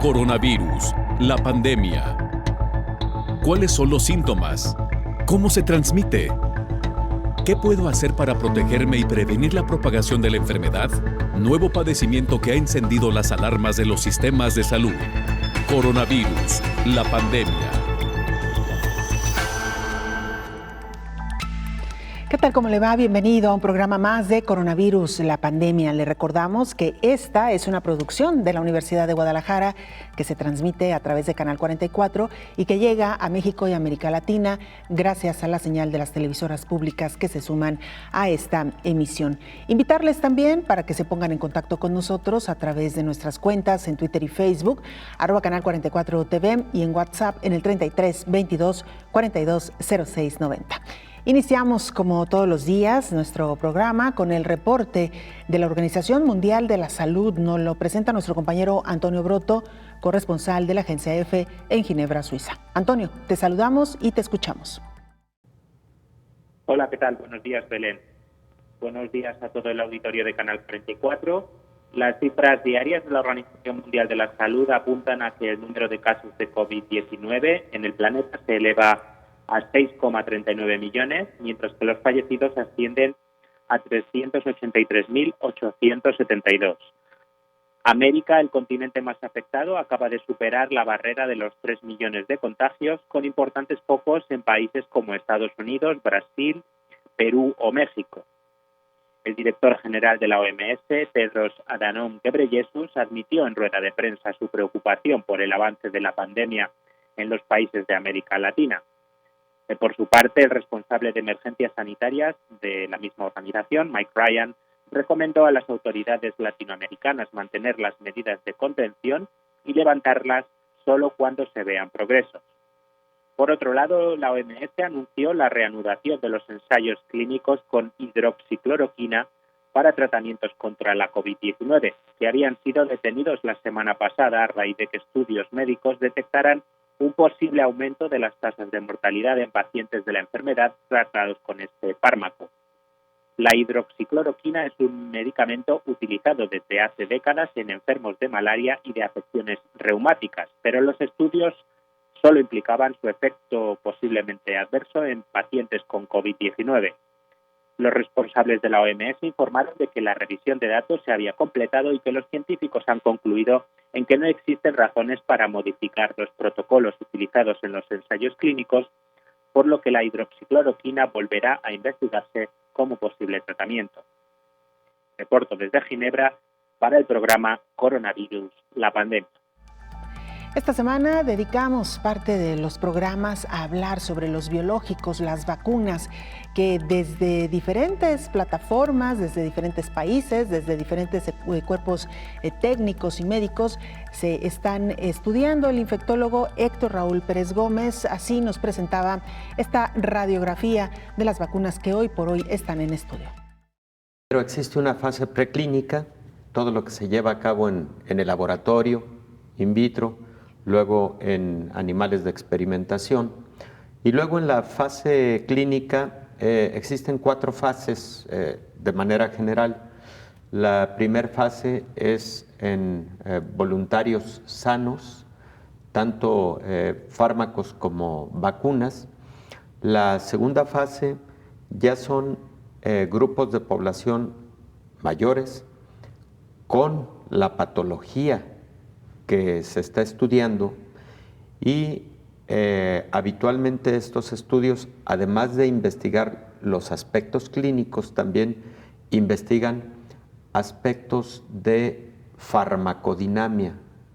Coronavirus, la pandemia. ¿Cuáles son los síntomas? ¿Cómo se transmite? ¿Qué puedo hacer para protegerme y prevenir la propagación de la enfermedad? Nuevo padecimiento que ha encendido las alarmas de los sistemas de salud. Coronavirus, la pandemia. ¿Qué tal? ¿Cómo le va? Bienvenido a un programa más de Coronavirus, la pandemia. Le recordamos que esta es una producción de la Universidad de Guadalajara que se transmite a través de Canal 44 y que llega a México y América Latina gracias a la señal de las televisoras públicas que se suman a esta emisión. Invitarles también para que se pongan en contacto con nosotros a través de nuestras cuentas en Twitter y Facebook, @Canal 44 TV y en WhatsApp en el 33 22 42 06 90. Iniciamos, como todos los días, nuestro programa con el reporte de la Organización Mundial de la Salud. Nos lo presenta nuestro compañero Antonio Broto, corresponsal de la agencia EFE en Ginebra, Suiza. Antonio, te saludamos y te escuchamos. Hola, ¿qué tal? Buenos días, Belén. Buenos días a todo el auditorio de Canal 44. Las cifras diarias de la Organización Mundial de la Salud apuntan a que el número de casos de COVID-19 en el planeta se eleva a 6,39 millones, mientras que los fallecidos ascienden a 383.872. América, el continente más afectado, acaba de superar la barrera de los 3 millones de contagios, con importantes focos en países como Estados Unidos, Brasil, Perú o México. El director general de la OMS, Tedros Adhanom Ghebreyesus, admitió en rueda de prensa su preocupación por el avance de la pandemia en los países de América Latina. Por su parte, el responsable de emergencias sanitarias de la misma organización, Mike Ryan, recomendó a las autoridades latinoamericanas mantener las medidas de contención y levantarlas solo cuando se vean progresos. Por otro lado, la OMS anunció la reanudación de los ensayos clínicos con hidroxicloroquina para tratamientos contra la COVID-19, que habían sido detenidos la semana pasada a raíz de que estudios médicos detectaran un posible aumento de las tasas de mortalidad en pacientes de la enfermedad tratados con este fármaco. La hidroxicloroquina es un medicamento utilizado desde hace décadas en enfermos de malaria y de afecciones reumáticas, pero los estudios solo implicaban su efecto posiblemente adverso en pacientes con COVID-19. Los responsables de la OMS informaron de que la revisión de datos se había completado y que los científicos han concluido en que no existen razones para modificar los protocolos utilizados en los ensayos clínicos, por lo que la hidroxicloroquina volverá a investigarse como posible tratamiento. Reporto desde Ginebra para el programa Coronavirus, la pandemia. Esta semana dedicamos parte de los programas a hablar sobre los biológicos, las vacunas, que desde diferentes plataformas, desde diferentes países, desde diferentes cuerpos técnicos y médicos, se están estudiando. El infectólogo Héctor Raúl Pérez Gómez así nos presentaba esta radiografía de las vacunas que hoy por hoy están en estudio. Pero existe una fase preclínica, todo lo que se lleva a cabo en el laboratorio, in vitro, luego en animales de experimentación, y luego en la fase clínica existen 4 fases de manera general. La primera fase es en voluntarios sanos, tanto fármacos como vacunas. La segunda fase ya son grupos de población mayores con la patología que se está estudiando y habitualmente estos estudios, además de investigar los aspectos clínicos, también investigan aspectos de farmacodinamia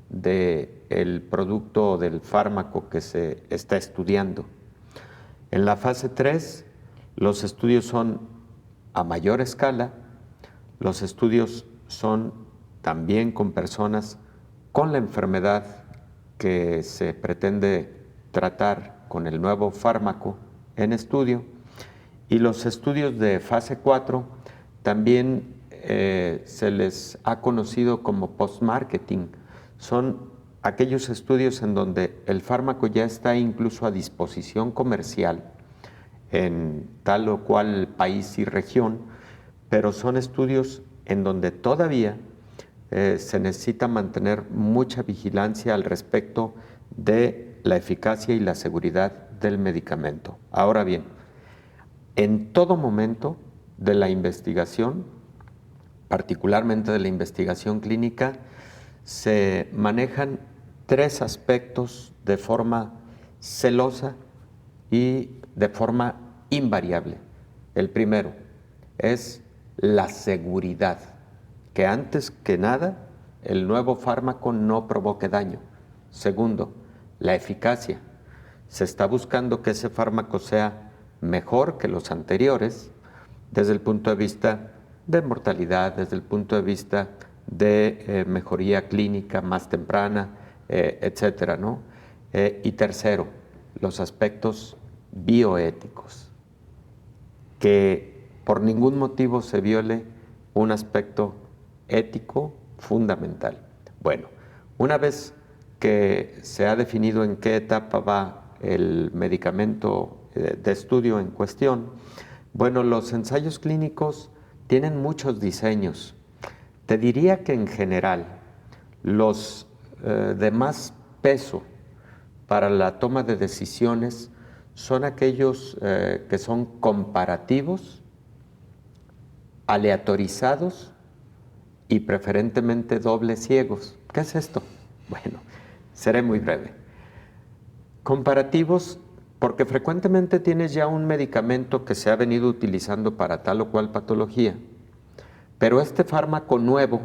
del producto del fármaco que se está estudiando. En la fase 3, los estudios son a mayor escala, los estudios son también con personas con la enfermedad que se pretende tratar con el nuevo fármaco en estudio, y los estudios de fase 4 también se les ha conocido como post-marketing. Son aquellos estudios en donde el fármaco ya está incluso a disposición comercial en tal o cual país y región, pero son estudios en donde todavía se necesita mantener mucha vigilancia al respecto de la eficacia y la seguridad del medicamento. Ahora bien, en todo momento de la investigación, particularmente de la investigación clínica, se manejan 3 aspectos de forma celosa y de forma invariable. El primero es la seguridad, que antes que nada el nuevo fármaco no provoque daño. Segundo, la eficacia. Se está buscando que ese fármaco sea mejor que los anteriores desde el punto de vista de mortalidad, desde el punto de vista de mejoría clínica más temprana, etcétera, ¿no? Y tercero, los aspectos bioéticos, que por ningún motivo se viole un aspecto ético fundamental. Bueno, una vez que se ha definido en qué etapa va el medicamento de estudio en cuestión, bueno, los ensayos clínicos tienen muchos diseños. Te diría que en general los de más peso para la toma de decisiones son aquellos que son comparativos, aleatorizados y preferentemente dobles ciegos. ¿Qué es esto? Bueno, seré muy breve. Comparativos porque frecuentemente tienes ya un medicamento que se ha venido utilizando para tal o cual patología, pero este fármaco nuevo,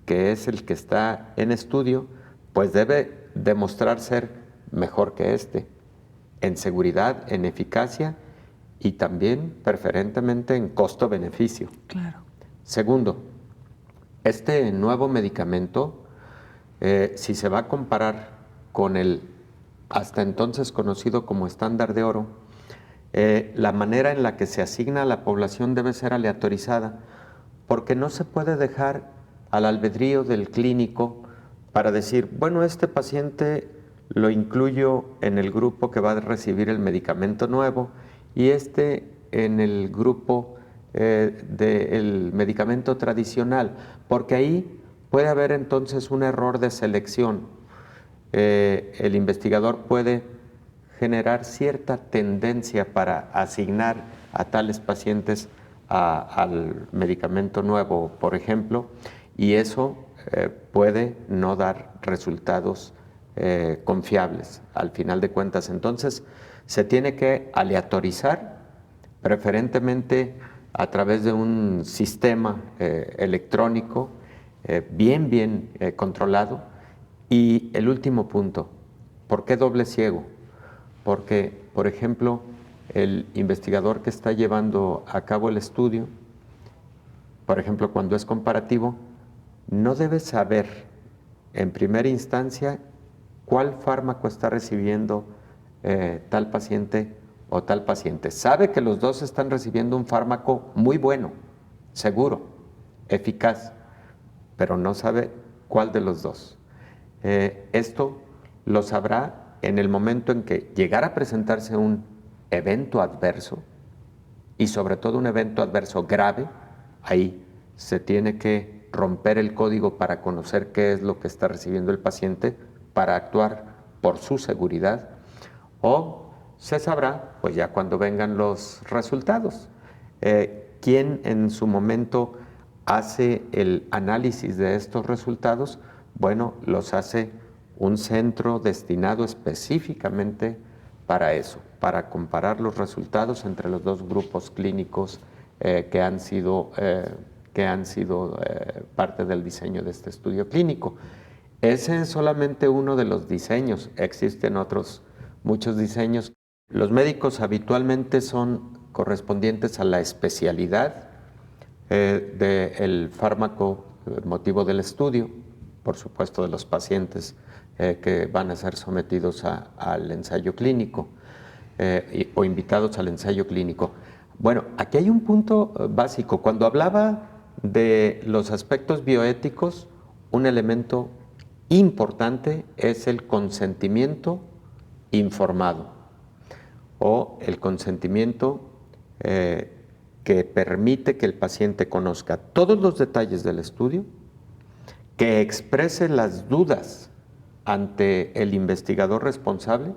que es el que está en estudio, pues debe demostrar ser mejor que este, en seguridad, en eficacia y también preferentemente en costo-beneficio. Claro. Segundo, este nuevo medicamento, si se va a comparar con el hasta entonces conocido como estándar de oro, la manera en la que se asigna a la población debe ser aleatorizada, porque no se puede dejar al albedrío del clínico para decir, bueno, este paciente lo incluyo en el grupo que va a recibir el medicamento nuevo y este en el grupo del medicamento tradicional, porque ahí puede haber entonces un error de selección. El investigador puede generar cierta tendencia para asignar a tales pacientes al medicamento nuevo, por ejemplo, y eso puede no dar resultados confiables al final de cuentas. Entonces, se tiene que aleatorizar, preferentemente a través de un sistema electrónico bien controlado. Y el último punto, ¿por qué doble ciego? Porque, por ejemplo, el investigador que está llevando a cabo el estudio, por ejemplo, cuando es comparativo, no debe saber en primera instancia cuál fármaco está recibiendo tal paciente o tal paciente. Sabe que los dos están recibiendo un fármaco muy bueno, seguro, eficaz, pero no sabe cuál de los dos. Esto lo sabrá en el momento en que llegara a presentarse un evento adverso y sobre todo un evento adverso grave. Ahí se tiene que romper el código para conocer qué es lo que está recibiendo el paciente para actuar por su seguridad, o se sabrá pues ya cuando vengan los resultados. ¿Quién en su momento hace el análisis de estos resultados? Bueno, los hace un centro destinado específicamente para eso, para comparar los resultados entre los dos grupos clínicos que han sido parte del diseño de este estudio clínico. Ese es solamente uno de los diseños, existen otros muchos diseños. Los médicos habitualmente son correspondientes a la especialidad del fármaco motivo del estudio, por supuesto de los pacientes que van a ser sometidos al ensayo clínico o invitados al ensayo clínico. Bueno, aquí hay un punto básico. Cuando hablaba de los aspectos bioéticos, un elemento importante es el consentimiento informado o el consentimiento que permite que el paciente conozca todos los detalles del estudio, que exprese las dudas ante el investigador responsable,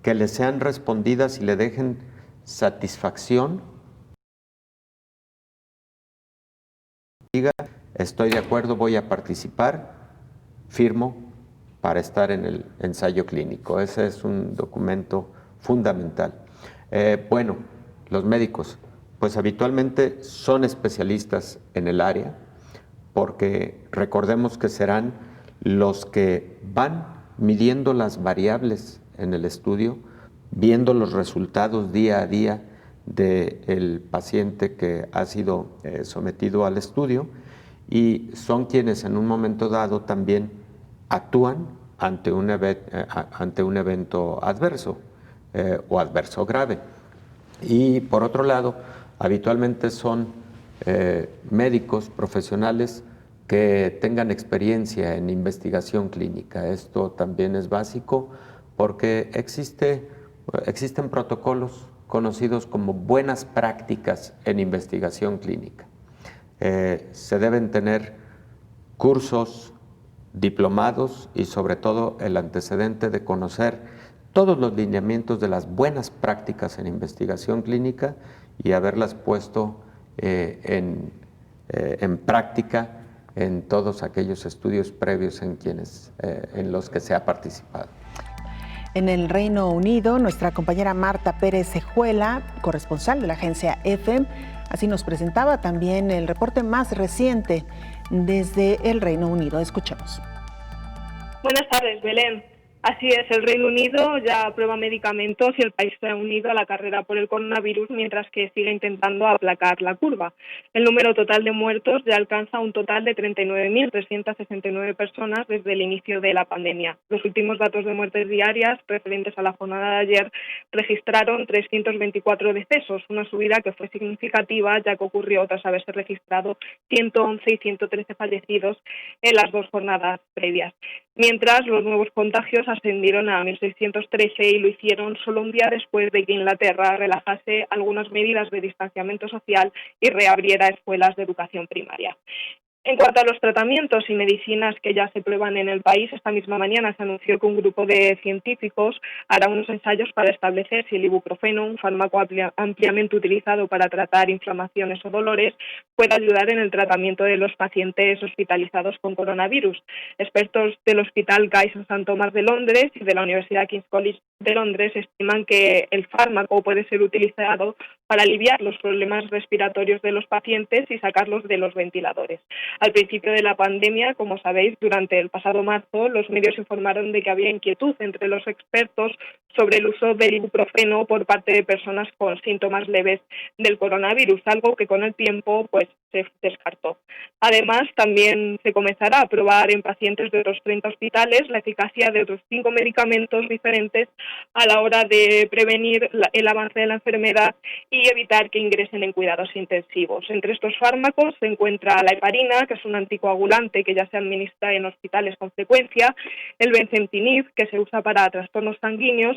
que le sean respondidas y le dejen satisfacción. Diga, estoy de acuerdo, voy a participar, firmo para estar en el ensayo clínico. Ese es un documento fundamental. Bueno, los médicos, pues habitualmente son especialistas en el área, porque recordemos que serán los que van midiendo las variables en el estudio, viendo los resultados día a día del paciente que ha sido sometido al estudio, y son quienes en un momento dado también actúan ante un evento adverso o adverso grave. Y por otro lado, habitualmente son médicos profesionales que tengan experiencia en investigación clínica. Esto también es básico porque existen protocolos conocidos como buenas prácticas en investigación clínica. Se deben tener cursos, diplomados y sobre todo el antecedente de conocer todos los lineamientos de las buenas prácticas en investigación clínica y haberlas puesto en práctica en todos aquellos estudios previos en los que se ha participado. En el Reino Unido, nuestra compañera Marta Pérez Cejuela, corresponsal de la agencia EFE, así nos presentaba también el reporte más reciente desde el Reino Unido. Escuchemos. Buenas tardes, Belén. Así es, el Reino Unido ya aprueba medicamentos y el país se ha unido a la carrera por el coronavirus mientras que sigue intentando aplacar la curva. El número total de muertos ya alcanza un total de 39.369 personas desde el inicio de la pandemia. Los últimos datos de muertes diarias referentes a la jornada de ayer registraron 324 decesos, una subida que fue significativa ya que ocurrió tras haberse registrado 111 y 113 fallecidos en las dos jornadas previas. Mientras, los nuevos contagios ascendieron a 1.613 y lo hicieron solo un día después de que Inglaterra relajase algunas medidas de distanciamiento social y reabriera escuelas de educación primaria. En cuanto a los tratamientos y medicinas que ya se prueban en el país, esta misma mañana se anunció que un grupo de científicos hará unos ensayos para establecer si el ibuprofeno, un fármaco ampliamente utilizado para tratar inflamaciones o dolores, puede ayudar en el tratamiento de los pacientes hospitalizados con coronavirus. Expertos del Hospital Guy's St Thomas de Londres y de la Universidad King's College de Londres estiman que el fármaco puede ser utilizado para aliviar los problemas respiratorios de los pacientes y sacarlos de los ventiladores. Al principio de la pandemia, como sabéis, durante el pasado marzo, los medios informaron de que había inquietud entre los expertos sobre el uso del ibuprofeno por parte de personas con síntomas leves del coronavirus, algo que con el tiempo se descartó. Además, también se comenzará a probar en pacientes de otros 30 hospitales la eficacia de otros 5 medicamentos diferentes a la hora de prevenir el avance de la enfermedad y evitar que ingresen en cuidados intensivos. Entre estos fármacos se encuentra la heparina, que es un anticoagulante que ya se administra en hospitales con frecuencia, el bencentinib, que se usa para trastornos sanguíneos,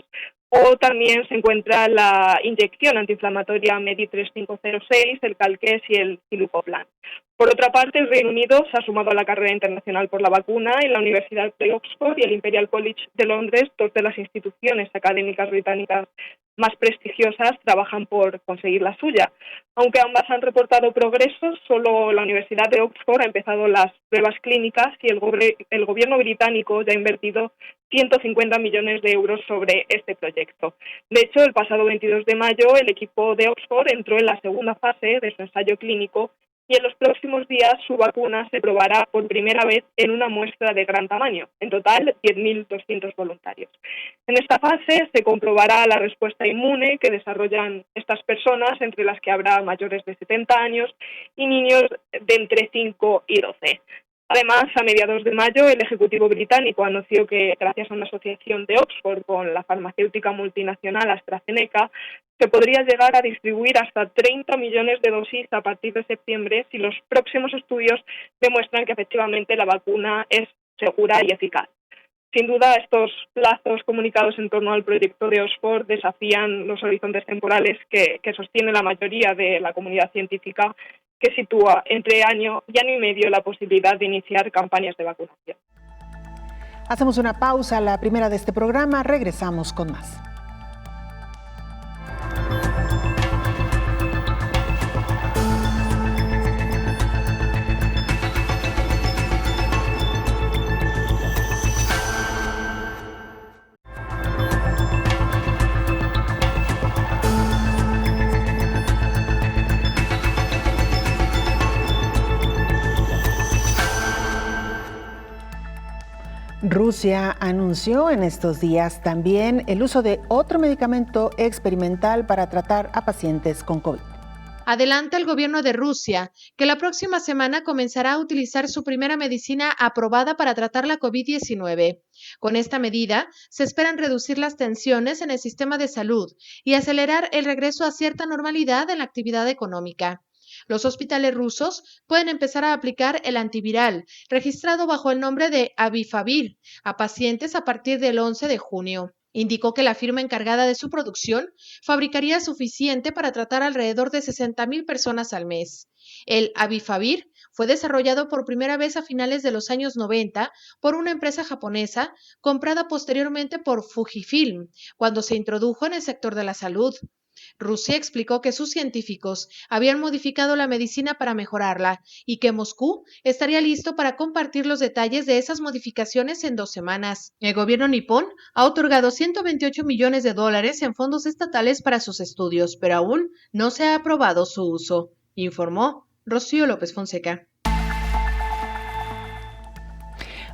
o también se encuentra la inyección antiinflamatoria MEDI 3506, el Calqués y el Cilucoplan. Por otra parte, el Reino Unido se ha sumado a la carrera internacional por la vacuna y la Universidad de Oxford y el Imperial College de Londres, dos de las instituciones académicas británicas más prestigiosas, trabajan por conseguir la suya. Aunque ambas han reportado progresos, solo la Universidad de Oxford ha empezado las pruebas clínicas y el gobierno británico ya ha invertido 150 millones de euros sobre este proyecto. De hecho, el pasado 22 de mayo, el equipo de Oxford entró en la segunda fase de su ensayo clínico y en los próximos días su vacuna se probará por primera vez en una muestra de gran tamaño, en total 10.200 voluntarios. En esta fase se comprobará la respuesta inmune que desarrollan estas personas, entre las que habrá mayores de 70 años y niños de entre 5 y 12. Además, a mediados de mayo, el Ejecutivo británico anunció que, gracias a una asociación de Oxford con la farmacéutica multinacional AstraZeneca, se podría llegar a distribuir hasta 30 millones de dosis a partir de septiembre si los próximos estudios demuestran que efectivamente la vacuna es segura y eficaz. Sin duda, estos plazos comunicados en torno al proyecto de Oxford desafían los horizontes temporales que sostiene la mayoría de la comunidad científica que sitúa entre año y año y medio la posibilidad de iniciar campañas de vacunación. Hacemos una pausa, la primera de este programa, regresamos con más. Rusia anunció en estos días también el uso de otro medicamento experimental para tratar a pacientes con COVID. Adelanta el gobierno de Rusia que la próxima semana comenzará a utilizar su primera medicina aprobada para tratar la COVID-19. Con esta medida, se esperan reducir las tensiones en el sistema de salud y acelerar el regreso a cierta normalidad en la actividad económica. Los hospitales rusos pueden empezar a aplicar el antiviral, registrado bajo el nombre de Avifavir, a pacientes a partir del 11 de junio. Indicó que la firma encargada de su producción fabricaría suficiente para tratar alrededor de 60,000 personas al mes. El Avifavir fue desarrollado por primera vez a finales de los años 90 por una empresa japonesa, comprada posteriormente por Fujifilm, cuando se introdujo en el sector de la salud. Rusia explicó que sus científicos habían modificado la medicina para mejorarla y que Moscú estaría listo para compartir los detalles de esas modificaciones en 2 semanas. El gobierno nipón ha otorgado $128 millones en fondos estatales para sus estudios, pero aún no se ha aprobado su uso, informó Rocío López Fonseca.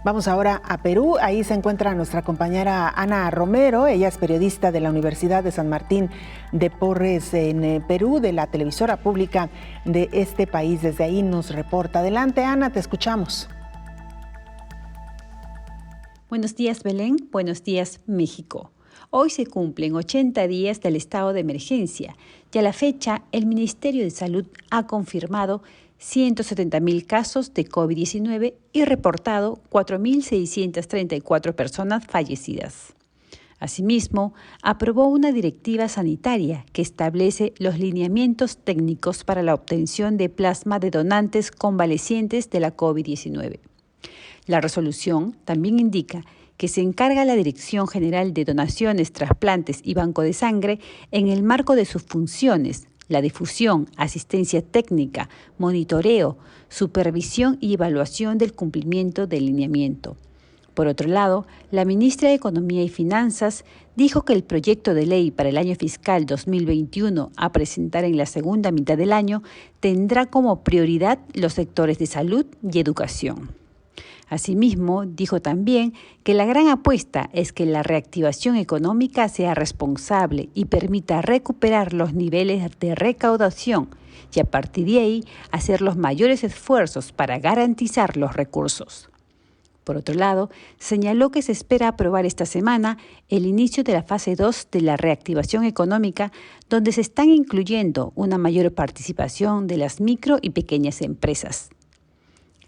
Vamos ahora a Perú. Ahí se encuentra nuestra compañera Ana Romero. Ella es periodista de la Universidad de San Martín de Porres en Perú, de la televisora pública de este país. Desde ahí nos reporta. Adelante, Ana, te escuchamos. Buenos días, Belén. Buenos días, México. Hoy se cumplen 80 días del estado de emergencia y a la fecha el Ministerio de Salud ha confirmado 170,000 casos de COVID-19 y reportado 4,634 personas fallecidas. Asimismo, aprobó una directiva sanitaria que establece los lineamientos técnicos para la obtención de plasma de donantes convalecientes de la COVID-19. La resolución también indica que se encarga a la Dirección General de Donaciones, Trasplantes y Banco de Sangre, en el marco de sus funciones, la difusión, asistencia técnica, monitoreo, supervisión y evaluación del cumplimiento del lineamiento. Por otro lado, la ministra de Economía y Finanzas dijo que el proyecto de ley para el año fiscal 2021 a presentar en la segunda mitad del año tendrá como prioridad los sectores de salud y educación. Asimismo, dijo también que la gran apuesta es que la reactivación económica sea responsable y permita recuperar los niveles de recaudación y a partir de ahí hacer los mayores esfuerzos para garantizar los recursos. Por otro lado, señaló que se espera aprobar esta semana el inicio de la fase 2 de la reactivación económica, donde se están incluyendo una mayor participación de las micro y pequeñas empresas.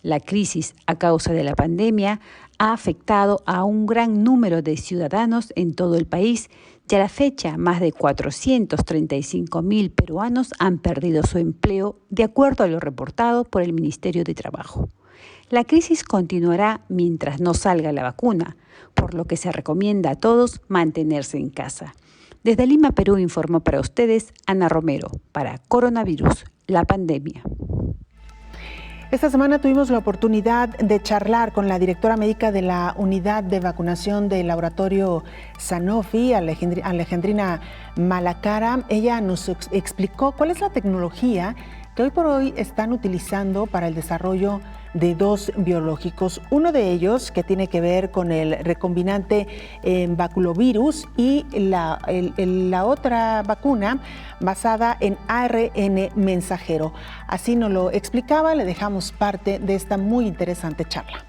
La crisis a causa de la pandemia ha afectado a un gran número de ciudadanos en todo el país y a la fecha más de 435,000 peruanos han perdido su empleo, de acuerdo a lo reportado por el Ministerio de Trabajo. La crisis continuará mientras no salga la vacuna, por lo que se recomienda a todos mantenerse en casa. Desde Lima, Perú, informó para ustedes Ana Romero, para Coronavirus, la pandemia. Esta semana tuvimos la oportunidad de charlar con la directora médica de la unidad de vacunación del laboratorio Sanofi, Alejandrina Malacara. Ella nos explicó cuál es la tecnología que hoy por hoy están utilizando para el desarrollo de 2 biológicos. Uno de ellos que tiene que ver con el recombinante baculovirus y la otra vacuna basada en ARN mensajero. Así nos lo explicaba, le dejamos parte de esta muy interesante charla.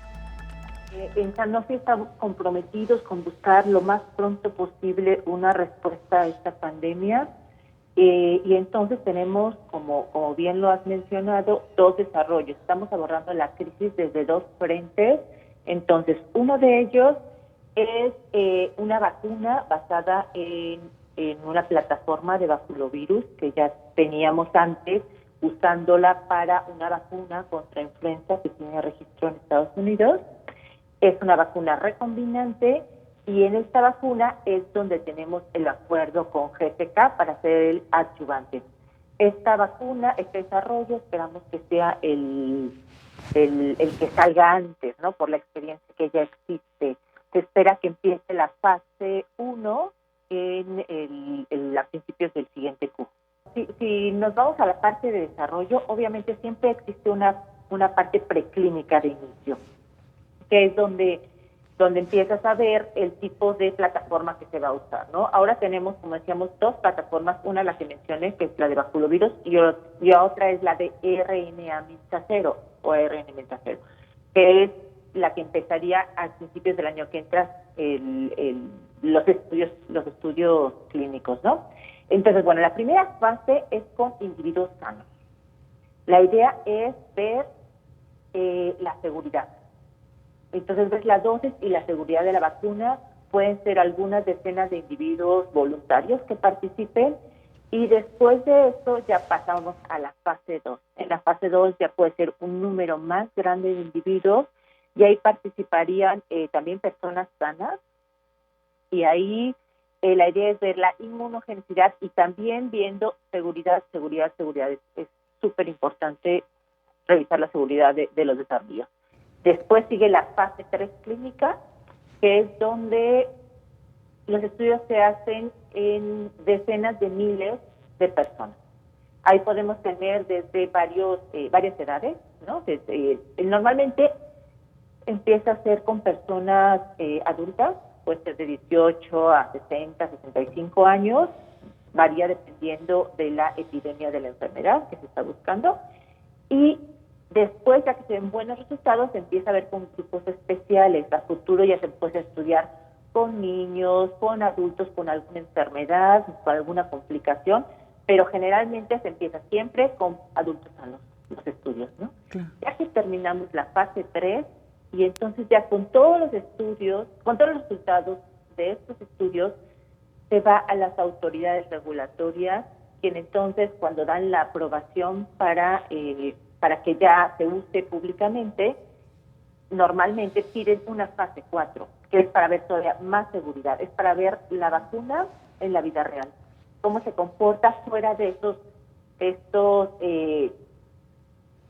En Sanofi estamos comprometidos con buscar lo más pronto posible una respuesta a esta pandemia. Y entonces tenemos, como bien lo has mencionado, 2 desarrollos. Estamos abordando la crisis desde 2 frentes. Entonces, uno de ellos es una vacuna basada en una plataforma de baculovirus que ya teníamos antes usándola para una vacuna contra influenza que tiene registro en Estados Unidos. Es una vacuna recombinante y en esta vacuna es donde tenemos el acuerdo con GSK para hacer el adyuvante. Esta vacuna, este desarrollo, esperamos que sea el que salga antes, ¿no? Por la experiencia que ya existe. Se espera que empiece la fase 1 a principios del siguiente curso. Si nos vamos a la parte de desarrollo, obviamente siempre existe una parte preclínica de inicio, que es donde empiezas a ver el tipo de plataforma que se va a usar, ¿no? Ahora tenemos, como decíamos, 2 plataformas, una la que mencioné, que es la de baculovirus, y otra es la de RNA mensajero, o ARN mensajero, que es la que empezaría a principios del año que entra los estudios clínicos, ¿no? Entonces, bueno, la primera fase es con individuos sanos. La idea es ver la seguridad. Entonces, ves la dosis y la seguridad de la vacuna. Pueden ser algunas decenas de individuos voluntarios que participen, y después de eso ya pasamos a la fase 2. En la fase 2 ya puede ser un número más grande de individuos, y ahí participarían también personas sanas, y ahí la idea es ver la inmunogenicidad y también viendo seguridad. Es súper importante revisar la seguridad de los desarrollos. Después sigue la fase 3 clínica, que es donde los estudios se hacen en decenas de miles de personas. Ahí podemos tener desde varias edades, ¿no? Normalmente empieza a ser con personas adultas, puede ser de 18 a 60, 65 años, varía dependiendo de la epidemia de la enfermedad que se está buscando, y después, ya que se ven buenos resultados, se empieza a ver con grupos especiales. A futuro ya se puede estudiar con niños, con adultos con alguna enfermedad, con alguna complicación, pero generalmente se empieza siempre con adultos sanos, los estudios, ¿no? Claro. Ya que terminamos la fase 3, y entonces ya con todos los estudios, con todos los resultados de estos estudios, se va a las autoridades regulatorias, quien entonces, cuando dan la aprobación para que ya se use públicamente, normalmente piden una fase 4, que es para ver todavía más seguridad, es para ver la vacuna en la vida real, cómo se comporta fuera de estos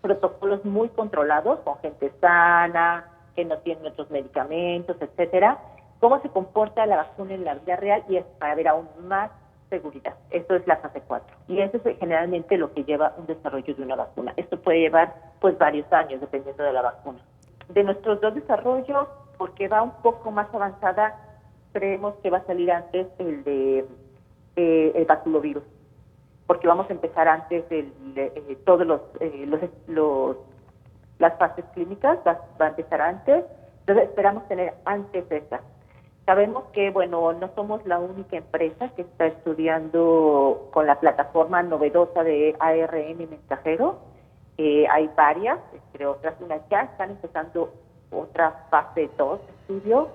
protocolos muy controlados, con gente sana, que no tiene otros medicamentos, etcétera, cómo se comporta la vacuna en la vida real, y es para ver aún más seguridad. Esto es la fase 4. Y eso es generalmente lo que lleva un desarrollo de una vacuna. Esto puede llevar pues varios años, dependiendo de la vacuna. De nuestros 2 desarrollos, porque va un poco más avanzada, creemos que va a salir antes el baculovirus, porque vamos a empezar antes todos las fases clínicas, va a empezar antes, entonces esperamos tener antes esa. Sabemos que, bueno, no somos la única empresa que está estudiando con la plataforma novedosa de ARN mensajero. Hay varias, entre otras, unas ya están empezando otra fase 2 de estudio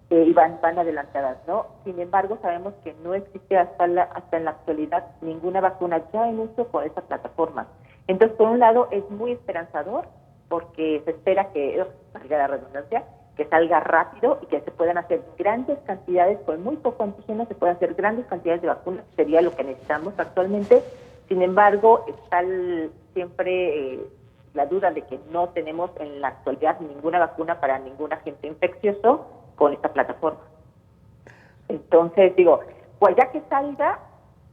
y van adelantadas, ¿no? Sin embargo, sabemos que no existe hasta en la actualidad ninguna vacuna ya en uso con esa plataforma. Entonces, por un lado, es muy esperanzador, porque se espera que, valga la redundancia, que salga rápido y que se puedan hacer grandes cantidades, con muy poco antígeno se pueden hacer grandes cantidades de vacunas, sería lo que necesitamos actualmente. Sin embargo, está siempre la duda de que no tenemos en la actualidad ninguna vacuna para ningún agente infeccioso con esta plataforma. Entonces, digo, pues ya que salga,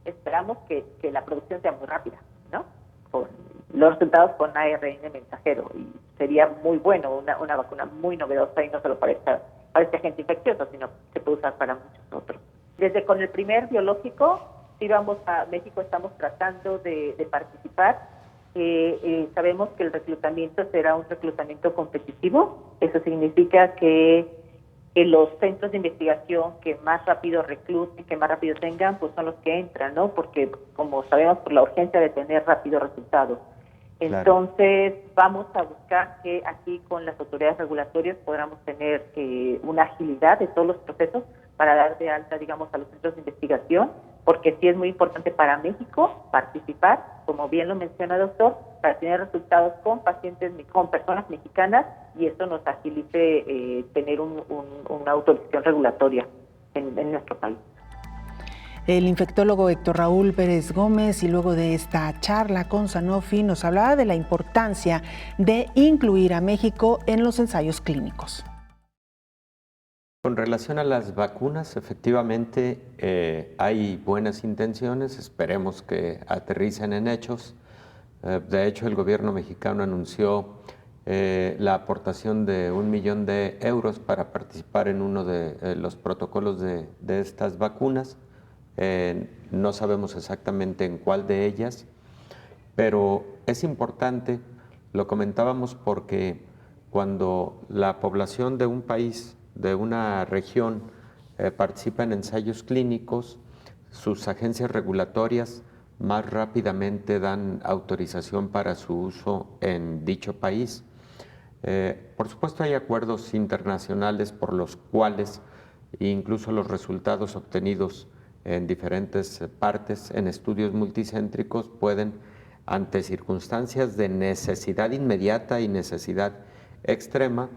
esperamos que la producción sea muy rápida, ¿no? Con los resultados con ARN mensajero, y sería muy bueno, una vacuna muy novedosa, y no solo para este agente infeccioso, sino que se puede usar para muchos otros. Desde con el primer biológico, si vamos a México, estamos tratando de participar. Sabemos que el reclutamiento será un reclutamiento competitivo. Eso significa que los centros de investigación que más rápido recluten, que más rápido tengan, pues son los que entran, ¿no? Porque, como sabemos, por la urgencia de tener rápidos resultados. Entonces, vamos a buscar que aquí con las autoridades regulatorias podamos tener una agilidad de todos los procesos para dar de alta, digamos, a los centros de investigación, porque sí es muy importante para México participar, como bien lo menciona el doctor, para tener resultados con pacientes, con personas mexicanas, y eso nos agilice tener una autorización regulatoria en nuestro país. El infectólogo Héctor Raúl Pérez Gómez, y luego de esta charla con Sanofi, nos hablaba de la importancia de incluir a México en los ensayos clínicos. Con relación a las vacunas, efectivamente hay buenas intenciones, esperemos que aterricen en hechos. De hecho, el gobierno mexicano anunció la aportación de 1 millón de euros para participar en uno de los protocolos de estas vacunas. No sabemos exactamente en cuál de ellas, pero es importante, lo comentábamos, porque cuando la población de un país, de una región, participa en ensayos clínicos, sus agencias regulatorias más rápidamente dan autorización para su uso en dicho país. Por supuesto, hay acuerdos internacionales por los cuales incluso los resultados obtenidos en diferentes partes, en estudios multicéntricos, pueden, ante circunstancias de necesidad inmediata y necesidad extrema,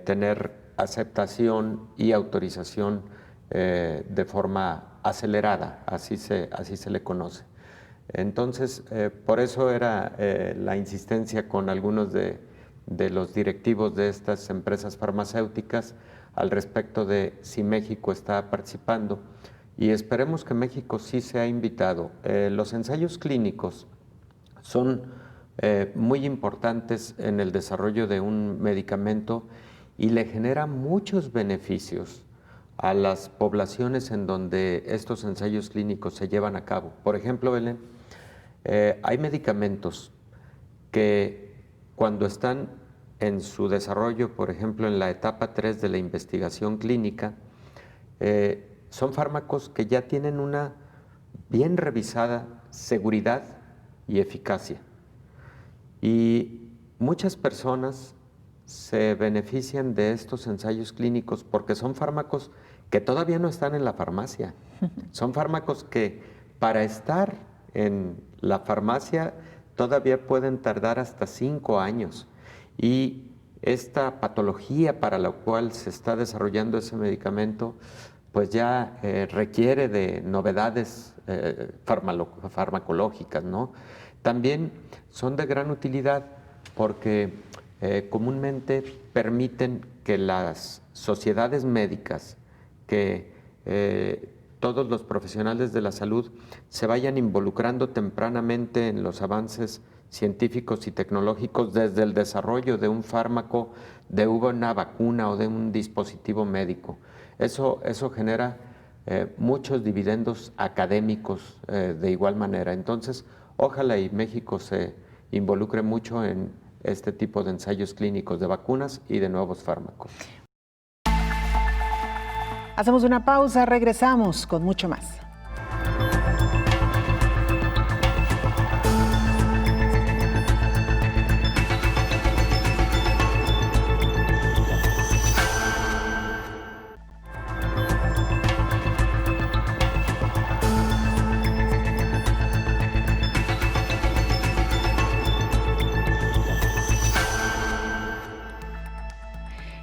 tener aceptación y autorización de forma acelerada, así se le conoce. Entonces, por eso era la insistencia con algunos de los directivos de estas empresas farmacéuticas al respecto de si México está participando, y esperemos que México sí sea invitado. Los ensayos clínicos son muy importantes en el desarrollo de un medicamento y le genera muchos beneficios a las poblaciones en donde estos ensayos clínicos se llevan a cabo. Por ejemplo, Belén, hay medicamentos que cuando están en su desarrollo, por ejemplo, en la etapa 3 de la investigación clínica, son fármacos que ya tienen una bien revisada seguridad y eficacia. Y muchas personas se benefician de estos ensayos clínicos porque son fármacos que todavía no están en la farmacia. Son fármacos que para estar en la farmacia todavía pueden tardar hasta 5 años. Y esta patología para la cual se está desarrollando ese medicamento pues ya requiere de novedades farmacológicas, ¿no? También son de gran utilidad porque comúnmente permiten que las sociedades médicas, que todos los profesionales de la salud se vayan involucrando tempranamente en los avances científicos y tecnológicos desde el desarrollo de un fármaco, de una vacuna o de un dispositivo médico. Eso genera muchos dividendos académicos de igual manera. Entonces, ojalá y México se involucre mucho en este tipo de ensayos clínicos de vacunas y de nuevos fármacos. Hacemos una pausa, regresamos con mucho más.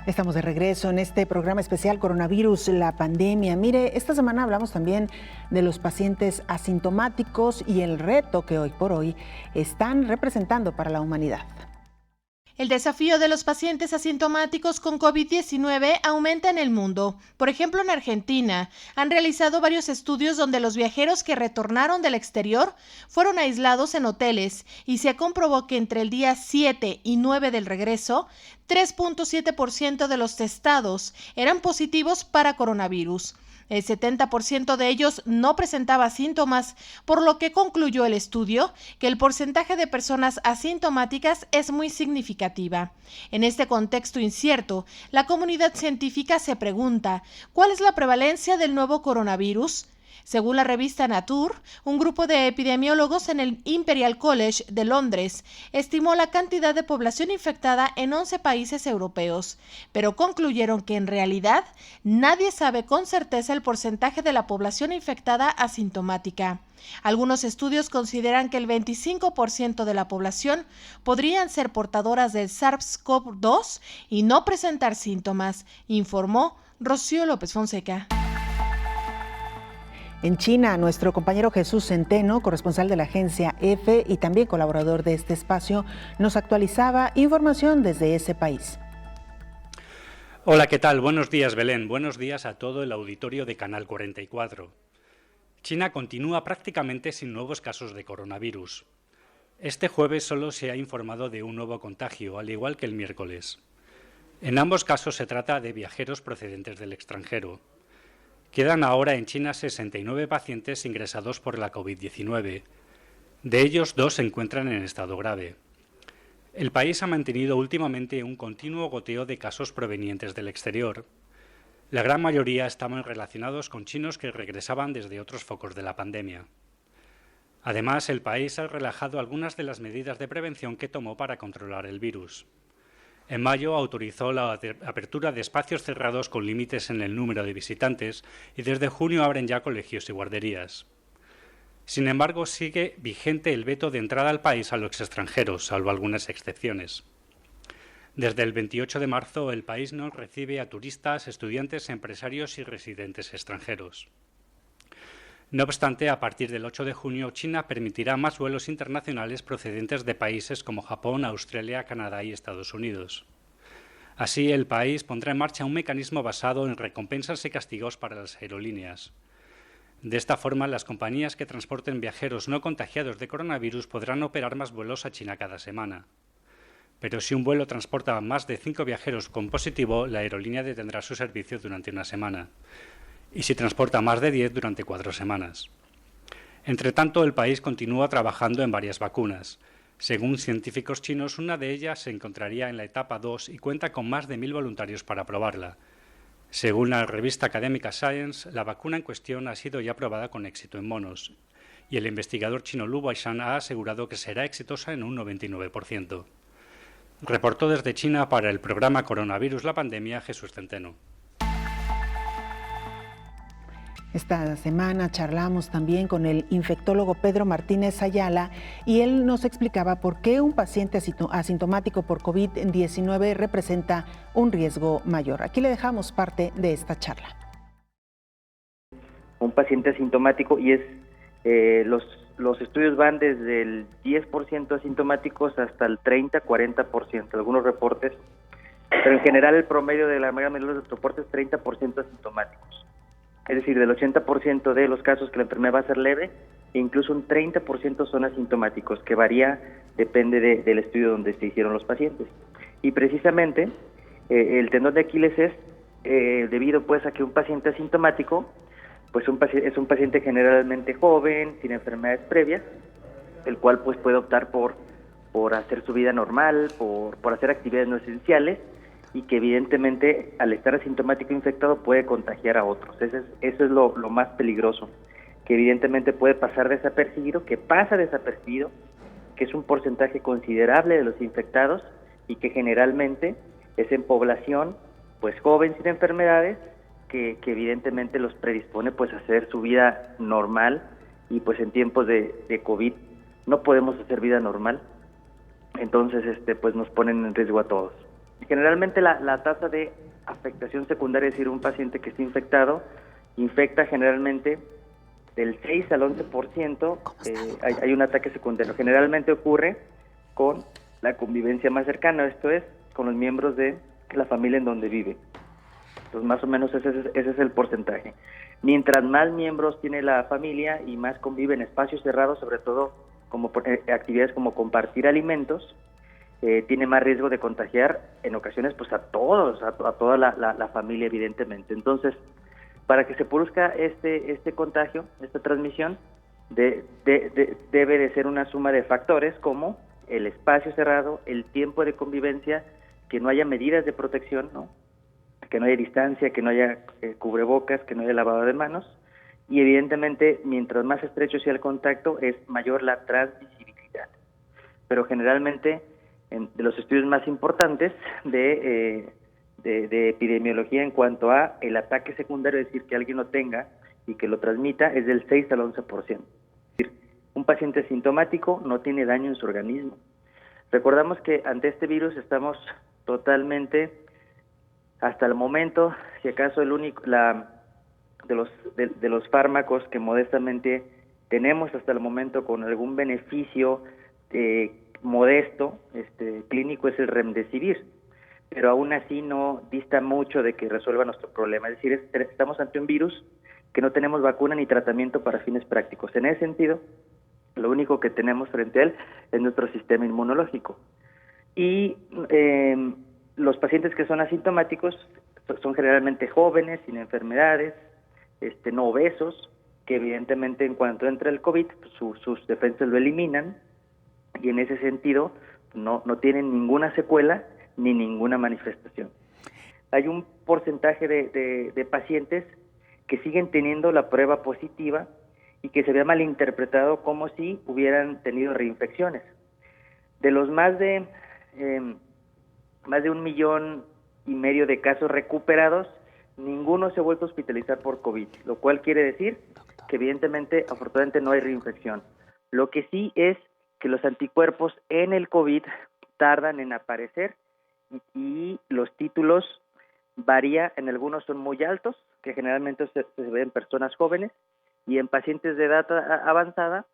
Estamos de regreso en este programa especial Coronavirus, la pandemia. Mire, esta semana hablamos también de los pacientes asintomáticos y el reto que hoy por hoy están representando para la humanidad. El desafío de los pacientes asintomáticos con COVID-19 aumenta en el mundo. Por ejemplo, en Argentina, han realizado varios estudios donde los viajeros que retornaron del exterior fueron aislados en hoteles y se comprobó que entre el día 7 y 9 del regreso, 3.7% de los testados eran positivos para coronavirus. El 70% de ellos no presentaba síntomas, por lo que concluyó el estudio que el porcentaje de personas asintomáticas es muy significativa. En este contexto incierto, la comunidad científica se pregunta, ¿cuál es la prevalencia del nuevo coronavirus? Según la revista Nature, un grupo de epidemiólogos en el Imperial College de Londres estimó la cantidad de población infectada en 11 países europeos, pero concluyeron que en realidad nadie sabe con certeza el porcentaje de la población infectada asintomática. Algunos estudios consideran que el 25% de la población podrían ser portadoras del SARS-CoV-2 y no presentar síntomas, informó Rocío López Fonseca. En China, nuestro compañero Jesús Centeno, corresponsal de la agencia EFE y también colaborador de este espacio, nos actualizaba información desde ese país. Hola, ¿qué tal? Buenos días, Belén. Buenos días a todo el auditorio de Canal 44. China continúa prácticamente sin nuevos casos de coronavirus. Este jueves solo se ha informado de un nuevo contagio, al igual que el miércoles. En ambos casos se trata de viajeros procedentes del extranjero. Quedan ahora en China 69 pacientes ingresados por la COVID-19. De ellos, 2 se encuentran en estado grave. El país ha mantenido últimamente un continuo goteo de casos provenientes del exterior. La gran mayoría estaban relacionados con chinos que regresaban desde otros focos de la pandemia. Además, el país ha relajado algunas de las medidas de prevención que tomó para controlar el virus. En mayo autorizó la apertura de espacios cerrados con límites en el número de visitantes y desde junio abren ya colegios y guarderías. Sin embargo, sigue vigente el veto de entrada al país a los extranjeros, salvo algunas excepciones. Desde el 28 de marzo, el país no recibe a turistas, estudiantes, empresarios y residentes extranjeros. No obstante, a partir del 8 de junio, China permitirá más vuelos internacionales procedentes de países como Japón, Australia, Canadá y Estados Unidos. Así, el país pondrá en marcha un mecanismo basado en recompensas y castigos para las aerolíneas. De esta forma, las compañías que transporten viajeros no contagiados de coronavirus podrán operar más vuelos a China cada semana. Pero si un vuelo transporta más de 5 viajeros con positivo, la aerolínea detendrá su servicio durante una semana. Y si transporta más de 10 durante 4 semanas. Entre tanto, el país continúa trabajando en varias vacunas. Según científicos chinos, una de ellas se encontraría en la etapa 2 y cuenta con más de 1.000 voluntarios para probarla. Según la revista académica Science, la vacuna en cuestión ha sido ya probada con éxito en monos, y el investigador chino Lu Weishan ha asegurado que será exitosa en un 99%. Reportó desde China para el programa Coronavirus la Pandemia Jesús Centeno. Esta semana charlamos también con el infectólogo Pedro Martínez Ayala y él nos explicaba por qué un paciente asintomático por COVID-19 representa un riesgo mayor. Aquí le dejamos parte de esta charla. Un paciente asintomático y los estudios van desde el 10% asintomáticos hasta el 30-40%, algunos reportes, pero en general el promedio de la mayoría de los reportes es 30% asintomáticos. Es decir, del 80% de los casos que la enfermedad va a ser leve, incluso un 30% son asintomáticos, que varía, depende del estudio donde se hicieron los pacientes. Y precisamente el tendón de Aquiles es debido pues a que un paciente asintomático pues es un paciente generalmente joven, sin enfermedades previas, el cual pues puede optar por hacer su vida normal, por hacer actividades no esenciales, y que evidentemente al estar asintomático infectado puede contagiar a otros. Eso es lo más peligroso, que evidentemente puede pasar desapercibido, que pasa desapercibido, que es un porcentaje considerable de los infectados y que generalmente es en población pues joven sin enfermedades, que evidentemente los predispone pues a hacer su vida normal, y pues en tiempos de COVID no podemos hacer vida normal, entonces pues nos ponen en riesgo a todos. Generalmente la tasa de afectación secundaria, es decir, un paciente que está infectado, infecta generalmente del 6 al 11%, hay un ataque secundario. Generalmente ocurre con la convivencia más cercana, esto es, con los miembros de la familia en donde vive. Entonces, más o menos ese es el porcentaje. Mientras más miembros tiene la familia y más convive en espacios cerrados, sobre todo como actividades como compartir alimentos, tiene más riesgo de contagiar en ocasiones pues a toda la familia, evidentemente. Entonces, para que se produzca este contagio, esta transmisión, debe de ser una suma de factores como el espacio cerrado, el tiempo de convivencia, que no haya medidas de protección, ¿no? Que no haya distancia, que no haya cubrebocas, que no haya lavado de manos, y evidentemente mientras más estrecho sea el contacto es mayor la transmisibilidad. Pero generalmente de los estudios más importantes de epidemiología en cuanto a el ataque secundario, es decir, que alguien lo tenga y que lo transmita, es del 6 al 11%. Es decir, un paciente asintomático no tiene daño en su organismo. Recordamos que ante este virus estamos totalmente, hasta el momento, si acaso el único, de los fármacos que modestamente tenemos hasta el momento con algún beneficio modesto, clínico, es el Remdesivir, pero aún así no dista mucho de que resuelva nuestro problema. Es decir, estamos ante un virus que no tenemos vacuna ni tratamiento para fines prácticos. En ese sentido, lo único que tenemos frente a él es nuestro sistema inmunológico. Y los pacientes que son asintomáticos son generalmente jóvenes, sin enfermedades, no obesos, que evidentemente en cuanto entra el COVID, sus defensas lo eliminan, y en ese sentido no tienen ninguna secuela ni ninguna manifestación. Hay un porcentaje de pacientes que siguen teniendo la prueba positiva y que se ve malinterpretado como si hubieran tenido reinfecciones. De los más de 1,5 millones de casos recuperados, ninguno se ha vuelto a hospitalizar por COVID, lo cual quiere decir que evidentemente, afortunadamente, no hay reinfección. Lo que sí es que los anticuerpos en el COVID tardan en aparecer y los títulos varía, en algunos son muy altos, que generalmente se ven en personas jóvenes, y en pacientes de edad avanzada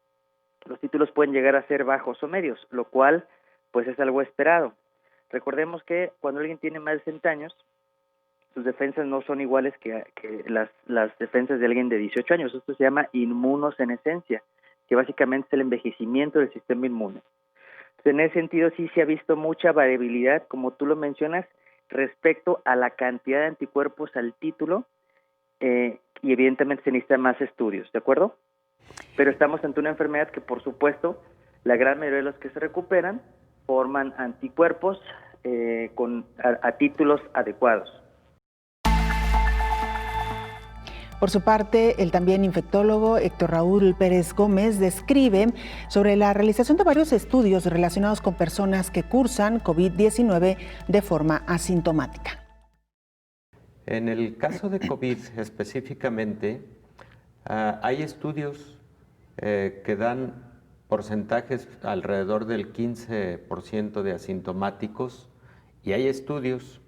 los títulos pueden llegar a ser bajos o medios, lo cual pues es algo esperado. Recordemos que cuando alguien tiene más de 60 años, sus defensas no son iguales que las defensas de alguien de 18 años. Esto se llama inmunosenescencia, que básicamente es el envejecimiento del sistema inmune. Entonces, en ese sentido sí se ha visto mucha variabilidad, como tú lo mencionas, respecto a la cantidad de anticuerpos al título, y evidentemente se necesitan más estudios, ¿de acuerdo? Pero estamos ante una enfermedad que, por supuesto, la gran mayoría de los que se recuperan forman anticuerpos a títulos adecuados. Por su parte, el también infectólogo Héctor Raúl Pérez Gómez describe sobre la realización de varios estudios relacionados con personas que cursan COVID-19 de forma asintomática. En el caso de COVID específicamente, hay estudios que dan porcentajes alrededor del 15% de asintomáticos, y hay estudios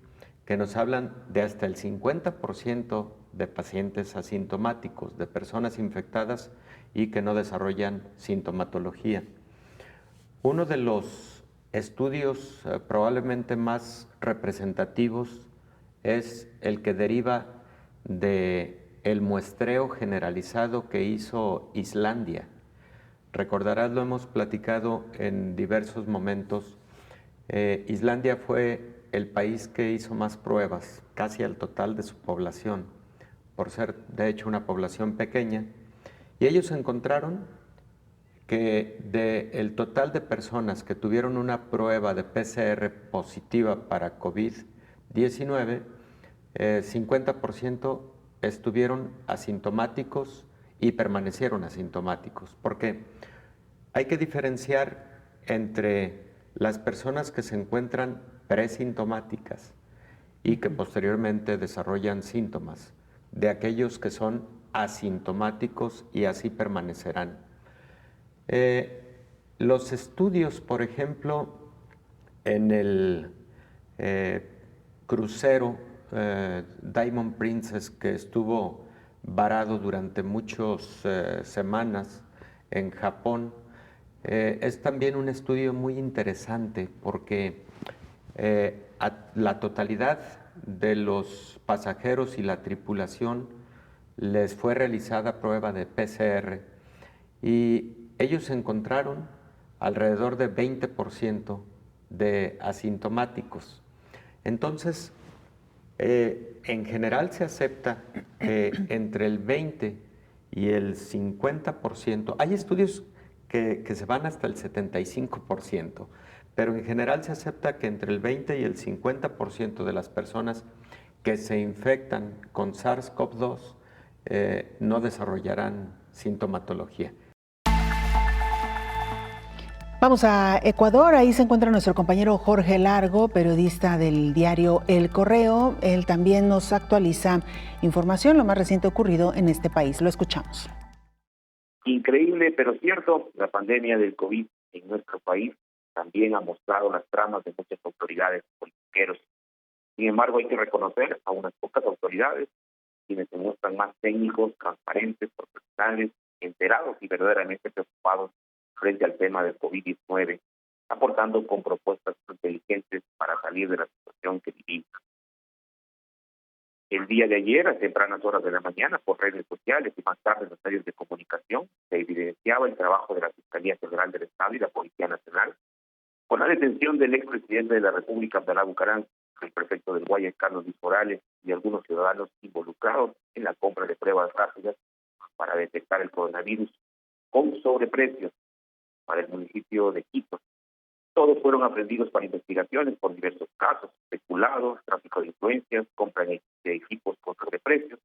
que nos hablan de hasta el 50% de pacientes asintomáticos, de personas infectadas y que no desarrollan sintomatología. Uno de los estudios probablemente más representativos es el que deriva del muestreo generalizado que hizo Islandia. Recordarás, lo hemos platicado en diversos momentos. Islandia fue el país que hizo más pruebas, casi al total de su población, por ser de hecho una población pequeña, y ellos encontraron que del total de personas que tuvieron una prueba de PCR positiva para COVID-19, 50% estuvieron asintomáticos y permanecieron asintomáticos, porque hay que diferenciar entre las personas que se encuentran presintomáticas y que posteriormente desarrollan síntomas, de aquellos que son asintomáticos y así permanecerán. Los estudios, por ejemplo, en el crucero Diamond Princess, que estuvo varado durante muchas semanas en Japón, es también un estudio muy interesante porque la totalidad de los pasajeros y la tripulación les fue realizada prueba de PCR y ellos encontraron alrededor de 20% de asintomáticos. Entonces, en general se acepta que entre el 20 y el 50%, hay estudios que se van hasta el 75%, pero en general se acepta que entre el 20 y el 50% de las personas que se infectan con SARS-CoV-2 no desarrollarán sintomatología. Vamos a Ecuador, ahí se encuentra nuestro compañero Jorge Largo, periodista del diario El Correo. Él también nos actualiza información, lo más reciente ocurrido en este país. Lo escuchamos. Increíble, pero cierto, la pandemia del COVID en nuestro país también ha mostrado las tramas de muchas autoridades politiqueros. Sin embargo, hay que reconocer a unas pocas autoridades, quienes se muestran más técnicos, transparentes, profesionales, enterados y verdaderamente preocupados frente al tema del COVID-19, aportando con propuestas inteligentes para salir de la situación que vivimos. El día de ayer, a tempranas horas de la mañana, por redes sociales y más tarde en los medios de comunicación, se evidenciaba el trabajo de la Fiscalía General del Estado y la Policía Nacional, con la detención del expresidente de la República, Abdalá Bucaram, el prefecto del Guayas, Carlos Luis Morales, y algunos ciudadanos involucrados en la compra de pruebas rápidas para detectar el coronavirus con sobreprecios para el municipio de Quito. Todos fueron aprendidos para investigaciones por diversos casos, especulados, tráfico de influencias, compra de equipos con sobreprecios.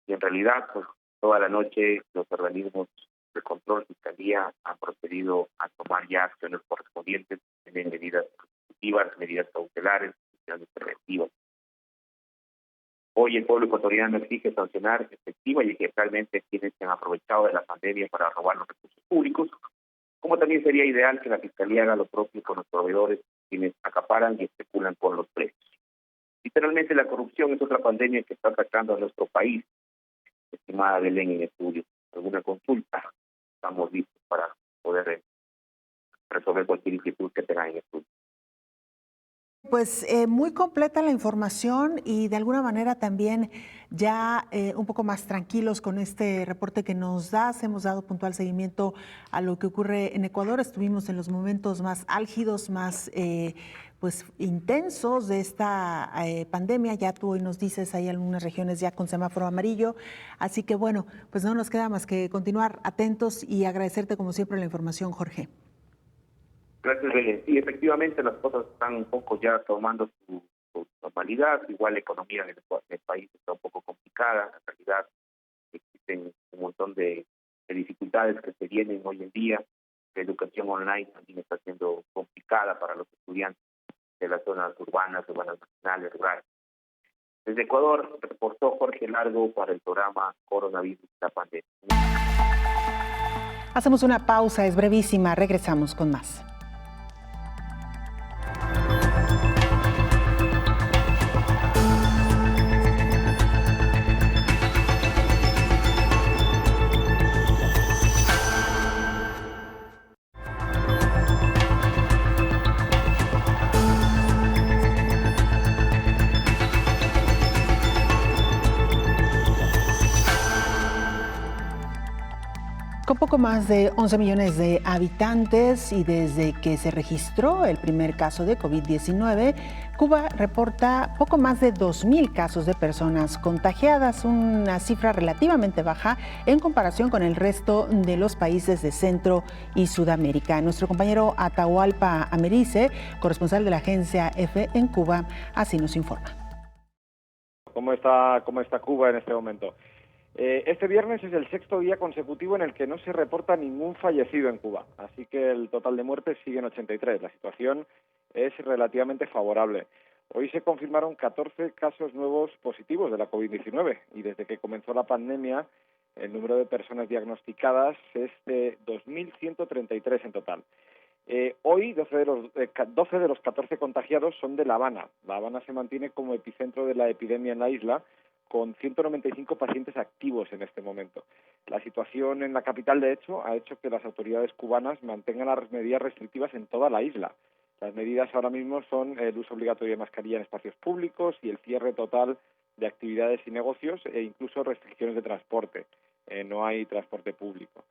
Y en realidad, pues, toda la noche los organismos de control, fiscalía, han procedido a tomar ya acciones correspondientes en medidas preventivas, medidas cautelares, acciones preventivas. Hoy el pueblo ecuatoriano exige sancionar efectiva y ejemplarmente a quienes se han aprovechado de la pandemia para robar los recursos públicos, como también sería ideal que la Fiscalía haga lo propio con los proveedores, quienes acaparan y especulan con los precios. Literalmente la corrupción es otra pandemia que está atacando a nuestro país. Estimada Belén, en estudio, ¿alguna consulta? Estamos listos para poder resolver cualquier inquietud que tengan en estudio. Pues muy completa la información y de alguna manera también ya un poco más tranquilos con este reporte que nos das. Hemos dado puntual seguimiento a lo que ocurre en Ecuador. Estuvimos en los momentos más álgidos, más pues intensos de esta pandemia. Ya tú hoy nos dices, hay algunas regiones ya con semáforo amarillo. Así que bueno, pues no nos queda más que continuar atentos y agradecerte como siempre la información, Jorge. Gracias, Belén. Sí, efectivamente las cosas están un poco ya tomando su normalidad. Igual la economía del país está un poco complicada. En realidad existen un montón de dificultades que se vienen hoy en día. La educación online también está siendo complicada para los estudiantes de las zonas urbanas nacionales, rurales. Desde Ecuador reportó Jorge Largo para el programa Coronavirus, la pandemia. Hacemos una pausa, es brevísima, regresamos con más. Con poco más de 11 millones de habitantes y desde que se registró el primer caso de COVID-19, Cuba reporta poco más de 2.000 casos de personas contagiadas, una cifra relativamente baja en comparación con el resto de los países de Centro y Sudamérica. Nuestro compañero Atahualpa Americe, corresponsal de la agencia EFE en Cuba, así nos informa. ¿Cómo está Cuba en este momento? Este viernes es el sexto día consecutivo en el que no se reporta ningún fallecido en Cuba, así que el total de muertes sigue en 83. La situación es relativamente favorable. Hoy se confirmaron 14 casos nuevos positivos de la COVID-19 y desde que comenzó la pandemia el número de personas diagnosticadas es de 2.133 en total. Hoy 12 de los 14 contagiados son de La Habana. La Habana se mantiene como epicentro de la epidemia en la isla, con 195 pacientes activos en este momento. La situación en la capital, de hecho, ha hecho que las autoridades cubanas mantengan las medidas restrictivas en toda la isla. Las medidas ahora mismo son el uso obligatorio de mascarilla en espacios públicos y el cierre total de actividades y negocios e incluso restricciones de transporte. No hay transporte público.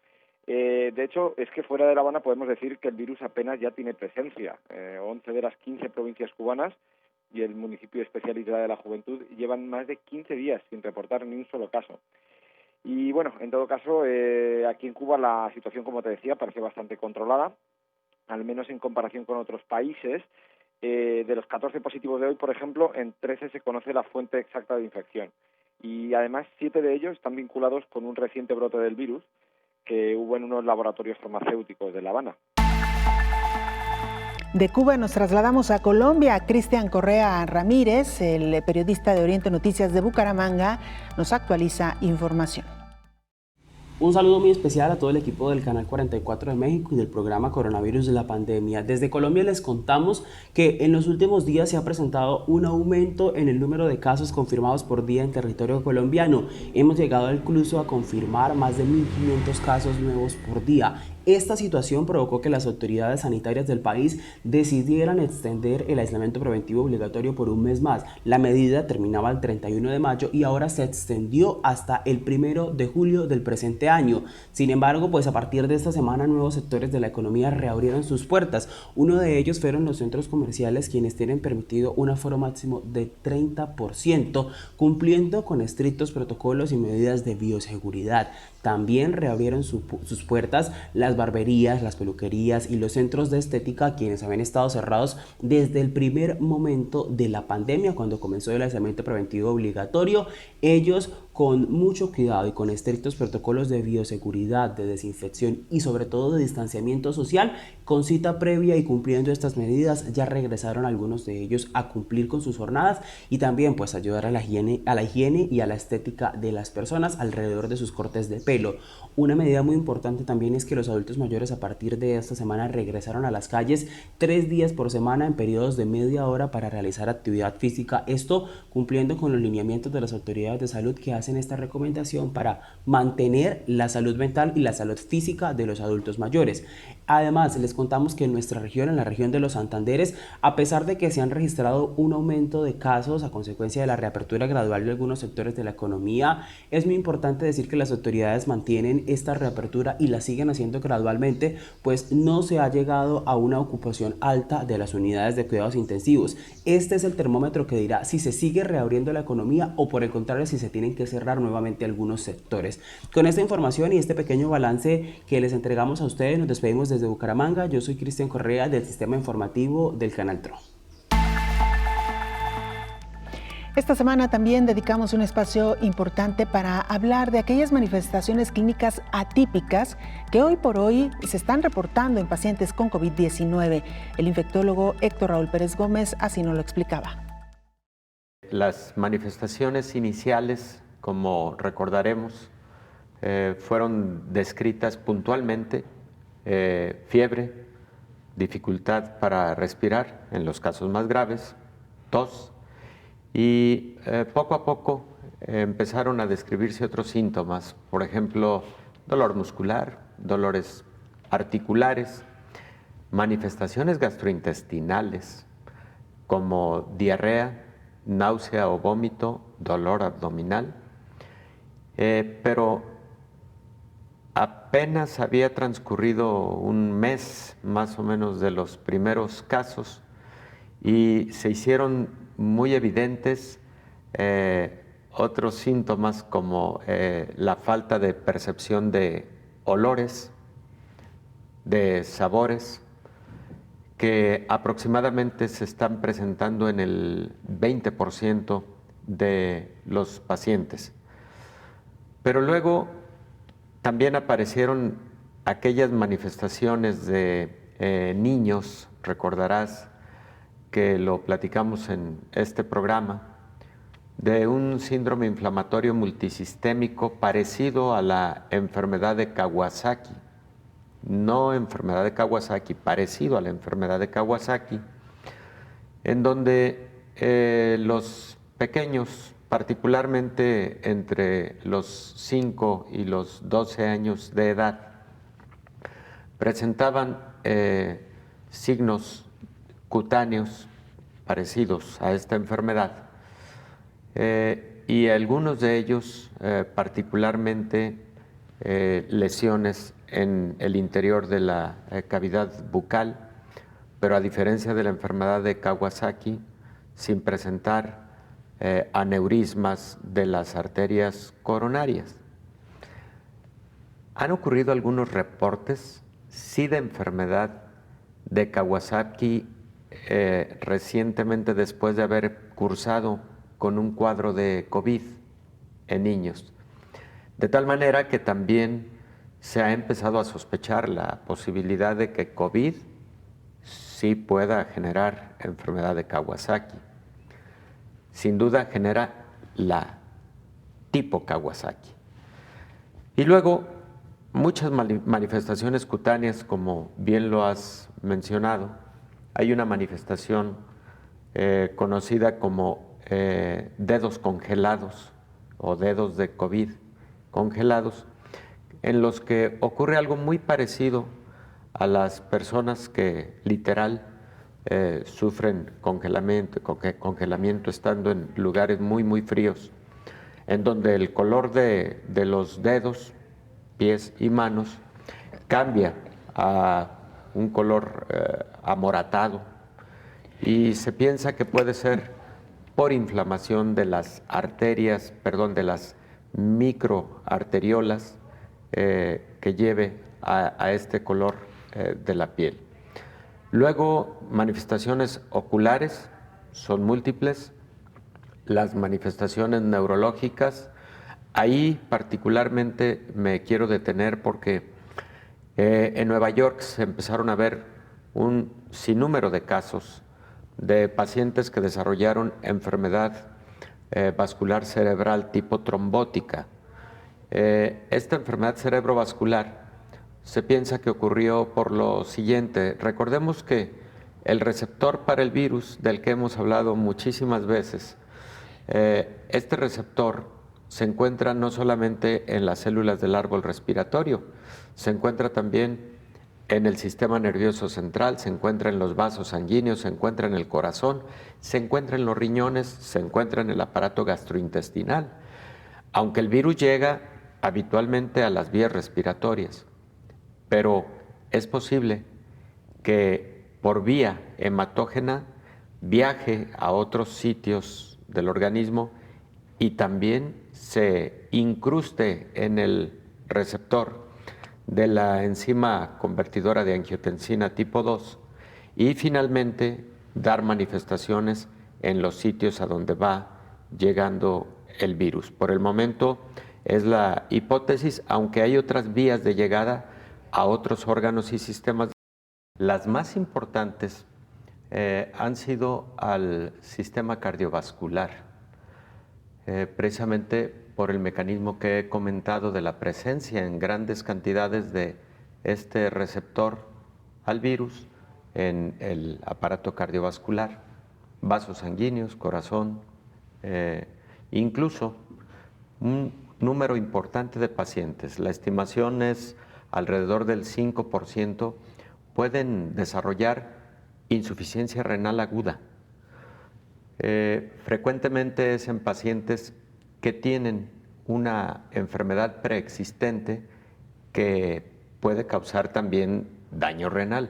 De hecho, es que fuera de La Habana podemos decir que el virus apenas ya tiene presencia. 11 de las 15 provincias cubanas y el municipio especial Isla de la Juventud llevan más de 15 días sin reportar ni un solo caso. Y bueno, en todo caso, aquí en Cuba la situación, como te decía, parece bastante controlada, al menos en comparación con otros países. De los 14 positivos de hoy, por ejemplo, en 13 se conoce la fuente exacta de infección. y además 7 de ellos están vinculados con un reciente brote del virus que hubo en unos laboratorios farmacéuticos de La Habana. De Cuba nos trasladamos a Colombia. Cristian Correa Ramírez, el periodista de Oriente Noticias de Bucaramanga, nos actualiza información. Un saludo muy especial a todo el equipo del Canal 44 de México y del programa Coronavirus de la Pandemia. Desde Colombia les contamos que en los últimos días se ha presentado un aumento en el número de casos confirmados por día en territorio colombiano. Hemos llegado incluso a confirmar más de 1.500 casos nuevos por día. Esta situación provocó que las autoridades sanitarias del país decidieran extender el aislamiento preventivo obligatorio por un mes más. La medida terminaba el 31 de mayo y ahora se extendió hasta el 1 de julio del presente año. Sin embargo, pues a partir de esta semana nuevos sectores de la economía reabrieron sus puertas. Uno de ellos fueron los centros comerciales, quienes tienen permitido un aforo máximo de 30%, cumpliendo con estrictos protocolos y medidas de bioseguridad. También reabrieron sus puertas las barberías, las peluquerías y los centros de estética, quienes habían estado cerrados desde el primer momento de la pandemia, cuando comenzó el aislamiento preventivo obligatorio. Ellos, con mucho cuidado y con estrictos protocolos de bioseguridad, de desinfección y sobre todo de distanciamiento social, con cita previa y cumpliendo estas medidas, ya regresaron algunos de ellos a cumplir con sus jornadas y también pues ayudar a la higiene y a la estética de las personas alrededor de sus cortes de pelo. Una medida muy importante también es que los adultos mayores a partir de esta semana regresaron a las calles 3 días por semana en periodos de media hora para realizar actividad física, esto cumpliendo con los lineamientos de las autoridades de salud que hacen esta recomendación para mantener la salud mental y la salud física de los adultos mayores. Además, les contamos que en nuestra región, en la región de los Santanderes, a pesar de que se han registrado un aumento de casos a consecuencia de la reapertura gradual de algunos sectores de la economía, es muy importante decir que las autoridades mantienen esta reapertura y la siguen haciendo gradualmente, pues no se ha llegado a una ocupación alta de las unidades de cuidados intensivos. Este es el termómetro que dirá si se sigue reabriendo la economía o por el contrario si se tienen que cerrar nuevamente algunos sectores. Con esta información y este pequeño balance que les entregamos a ustedes, nos despedimos desde Bucaramanga. Yo soy Cristian Correa del Sistema Informativo del Canal TRO. Esta semana también dedicamos un espacio importante para hablar de aquellas manifestaciones clínicas atípicas que hoy por hoy se están reportando en pacientes con COVID-19. El infectólogo Héctor Raúl Pérez Gómez así nos lo explicaba. Las manifestaciones iniciales, como recordaremos, fueron descritas puntualmente: fiebre, dificultad para respirar en los casos más graves, tos, y poco a poco empezaron a describirse otros síntomas, por ejemplo, dolor muscular, dolores articulares, manifestaciones gastrointestinales como diarrea, náusea o vómito, dolor abdominal, pero apenas había transcurrido un mes más o menos de los primeros casos y se hicieron muy evidentes otros síntomas como la falta de percepción de olores, de sabores, que aproximadamente se están presentando en el 20% de los pacientes. Pero luego también aparecieron aquellas manifestaciones de niños, recordarás que lo platicamos en este programa, de un síndrome inflamatorio multisistémico parecido a la enfermedad de Kawasaki. No enfermedad de Kawasaki, parecido a la enfermedad de Kawasaki, en donde los pequeños, particularmente entre los 5 y los 12 años de edad, presentaban signos cutáneos parecidos a esta enfermedad, y algunos de ellos particularmente lesiones en el interior de la cavidad bucal, pero a diferencia de la enfermedad de Kawasaki, sin presentar aneurismas de las arterias coronarias. Han ocurrido algunos reportes, sí, de enfermedad de Kawasaki recientemente después de haber cursado con un cuadro de COVID, en niños. De tal manera que también se ha empezado a sospechar la posibilidad de que COVID sí pueda generar enfermedad de Kawasaki. Sin duda genera la tipo Kawasaki. Y luego, muchas manifestaciones cutáneas, como bien lo has mencionado. Hay una manifestación conocida como dedos congelados o dedos de COVID congelados, en los que ocurre algo muy parecido a las personas que literal sufren congelamiento estando en lugares muy, muy fríos, en donde el color de los dedos, pies y manos cambia a un color amoratado, y se piensa que puede ser por inflamación de las arterias, de las microarteriolas que lleve a este color de la piel. Luego, manifestaciones oculares son múltiples. Las manifestaciones neurológicas, ahí particularmente me quiero detener porque en Nueva York se empezaron a ver un sinnúmero de casos de pacientes que desarrollaron enfermedad vascular cerebral tipo trombótica. Esta enfermedad cerebrovascular se piensa que ocurrió por lo siguiente. Recordemos que el receptor para el virus, del que hemos hablado muchísimas veces, este receptor se encuentra no solamente en las células del árbol respiratorio, se encuentra también en el sistema nervioso central, se encuentra en los vasos sanguíneos, se encuentra en el corazón, se encuentra en los riñones, se encuentra en el aparato gastrointestinal. Aunque el virus llega habitualmente a las vías respiratorias, pero es posible que por vía hematógena viaje a otros sitios del organismo y también se incruste en el receptor de la enzima convertidora de angiotensina tipo 2 y finalmente dar manifestaciones en los sitios a donde va llegando el virus. Por el momento es la hipótesis, aunque hay otras vías de llegada a otros órganos y sistemas. Las más importantes han sido al sistema cardiovascular, precisamente por el mecanismo que he comentado de la presencia en grandes cantidades de este receptor al virus en el aparato cardiovascular, vasos sanguíneos, corazón, incluso un número importante de pacientes, la estimación es alrededor del 5%, pueden desarrollar insuficiencia renal aguda. Frecuentemente es en pacientes que tienen una enfermedad preexistente que puede causar también daño renal,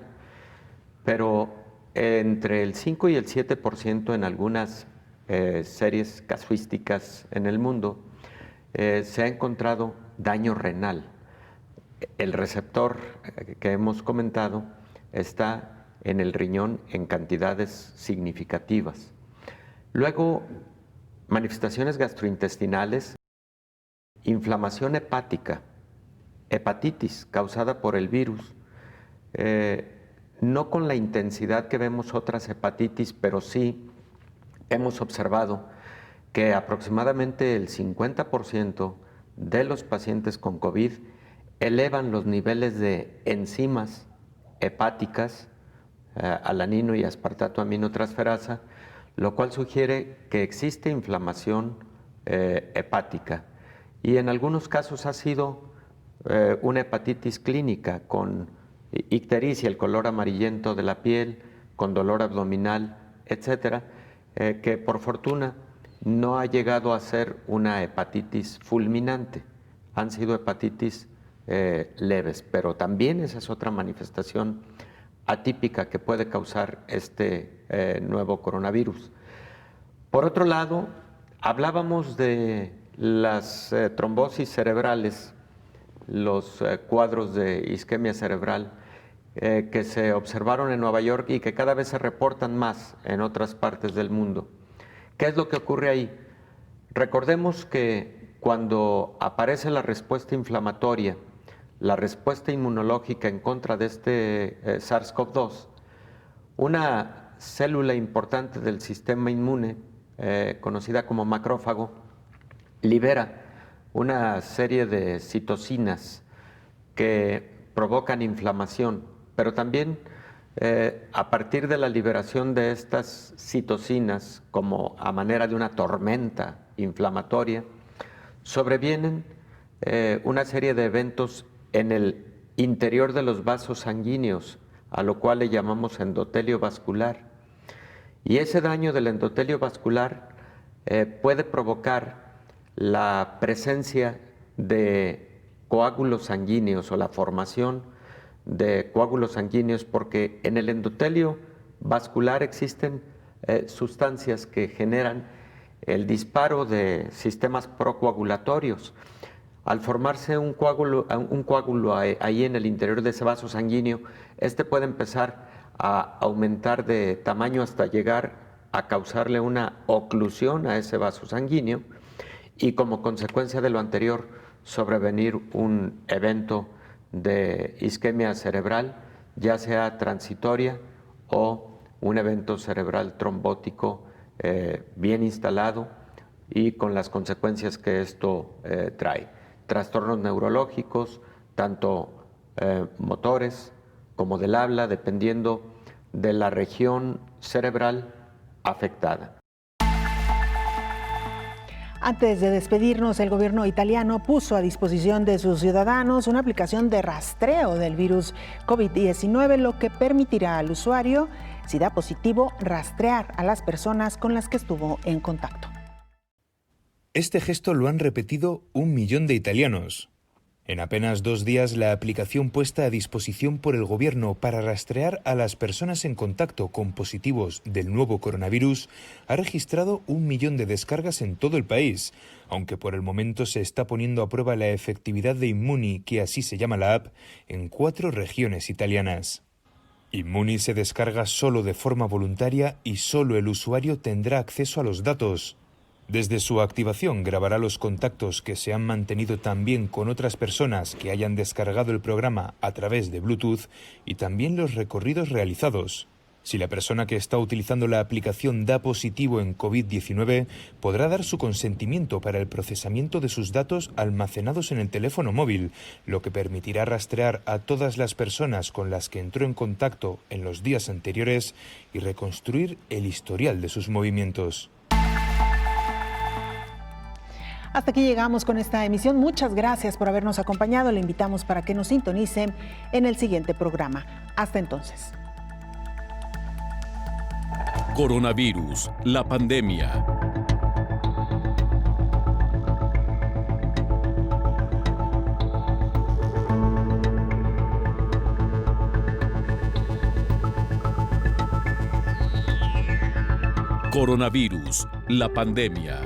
pero entre el 5 y el 7% en algunas series casuísticas en el mundo se ha encontrado daño renal. El receptor que hemos comentado está en el riñón en cantidades significativas. Luego, manifestaciones gastrointestinales, inflamación hepática, hepatitis causada por el virus, no con la intensidad que vemos otras hepatitis, pero sí hemos observado que aproximadamente el 50% de los pacientes con COVID elevan los niveles de enzimas hepáticas, alanino y aspartato aminotransferasa, lo cual sugiere que existe inflamación hepática. Y en algunos casos ha sido una hepatitis clínica con ictericia, el color amarillento de la piel, con dolor abdominal, etcétera, que por fortuna no ha llegado a ser una hepatitis fulminante. Han sido hepatitis leves, pero también esa es otra manifestación atípica que puede causar este nuevo coronavirus. Por otro lado, hablábamos de las trombosis cerebrales, los cuadros de isquemia cerebral que se observaron en Nueva York y que cada vez se reportan más en otras partes del mundo. ¿Qué es lo que ocurre ahí? Recordemos que cuando aparece la respuesta inflamatoria, la respuesta inmunológica en contra de este SARS-CoV-2, una célula importante del sistema inmune, conocida como macrófago, libera una serie de citocinas que provocan inflamación, pero también a partir de la liberación de estas citocinas, como a manera de una tormenta inflamatoria, sobrevienen una serie de eventos en el interior de los vasos sanguíneos, a lo cual le llamamos endotelio vascular. Y ese daño del endotelio vascular puede provocar la presencia de coágulos sanguíneos o la formación de coágulos sanguíneos, porque en el endotelio vascular existen sustancias que generan el disparo de sistemas procoagulatorios. Al formarse un coágulo ahí en el interior de ese vaso sanguíneo, este puede empezar a aumentar de tamaño hasta llegar a causarle una oclusión a ese vaso sanguíneo y, como consecuencia de lo anterior, sobrevenir un evento de isquemia cerebral, ya sea transitoria o un evento cerebral trombótico bien instalado y con las consecuencias que esto trae. Trastornos neurológicos, tanto motores como del habla, dependiendo de la región cerebral afectada. Antes de despedirnos, el gobierno italiano puso a disposición de sus ciudadanos una aplicación de rastreo del virus COVID-19, lo que permitirá al usuario, si da positivo, rastrear a las personas con las que estuvo en contacto. Este gesto lo han repetido 1 millón de italianos. En apenas 2 días, la aplicación puesta a disposición por el gobierno para rastrear a las personas en contacto con positivos del nuevo coronavirus ha registrado 1 millón de descargas en todo el país, aunque por el momento se está poniendo a prueba la efectividad de Immuni, que así se llama la app, en 4 regiones italianas. Immuni se descarga solo de forma voluntaria y solo el usuario tendrá acceso a los datos. Desde su activación grabará los contactos que se han mantenido también con otras personas que hayan descargado el programa a través de Bluetooth y también los recorridos realizados. Si la persona que está utilizando la aplicación da positivo en COVID-19, podrá dar su consentimiento para el procesamiento de sus datos almacenados en el teléfono móvil, lo que permitirá rastrear a todas las personas con las que entró en contacto en los días anteriores y reconstruir el historial de sus movimientos. Hasta aquí llegamos con esta emisión. Muchas gracias por habernos acompañado. Le invitamos para que nos sintonicen en el siguiente programa. Hasta entonces. Coronavirus, la pandemia. Coronavirus, la pandemia.